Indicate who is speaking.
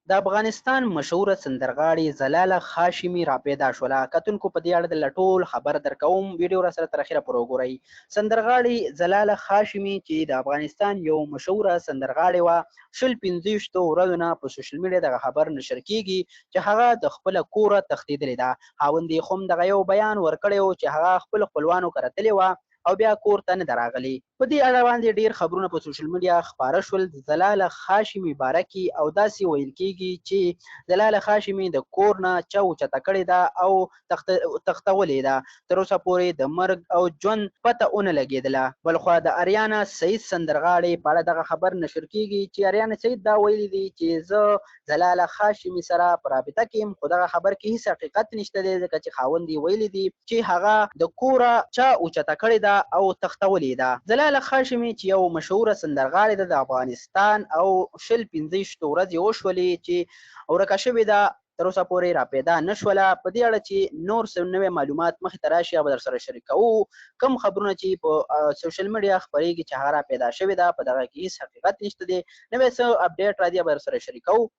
Speaker 1: د افغانستان مشهوره سندرغاړې زلاله خاشمي راپیدا شوله. کتونکو په دې اړه د ټول خبر درکوم، ویډیو را سره تر اخره پورې وګورئ. سندرغاړې زلاله خاشمي چې د افغانستان یو مشهوره سندرغاړې وه، 25 ورځو نه په سوشل میډیا دغه خبر نشر کیږي چې هغه د خپله کوره تښتېدلې ده. خاوند یې خو هم دغه یو بیان ورکړی و چې هغه خپلو خپلوانو کره تللې وه او بیا کور ته نه ده راغلې. په دې اړه باندې ډېر خبرونه په سوشل میډیا خپاره شول د زلاله خاشمي باره کې، او داسې ویل کېږي چې زلاله خاشمي د کور نه چا اوچته کړې ده او تښتولې ده. تر اوسه پورې د مرګ او ژوند پته ونه لګېدله. بلخوا د اریانا سعید سندرغاړې په اړه دغه خبر نشر کېږي چې اریانا سعید دا ویلي دي چې زه زلاله خاشمي سره په رابطه کې یم، خو دغه خبر کې هېڅ حقیقت نشته دی، ځکه چې خاوند یې ویلي دي چې هغه د کوره چا اوچته کړې ده او تښتولې ده. زلاله خاشمي چې یو مشهوره سندرغاړې ده د افغانستان، او 25 ورځې وشولې چې ورکه شوې ده، تر اوسه پورې راپیدا نه شوله. په دې اړه چې نور څه نوی معلومات مخې ته راشي به در سره شریکوو. کوم خبرونه چې په سوشل میډیا خپرېږي چې هغه راپیدا شوې ده، په دغه کې هېڅ حقیقت نشته دی. نوی څه اپډیټ راځي به در سره شریکوو.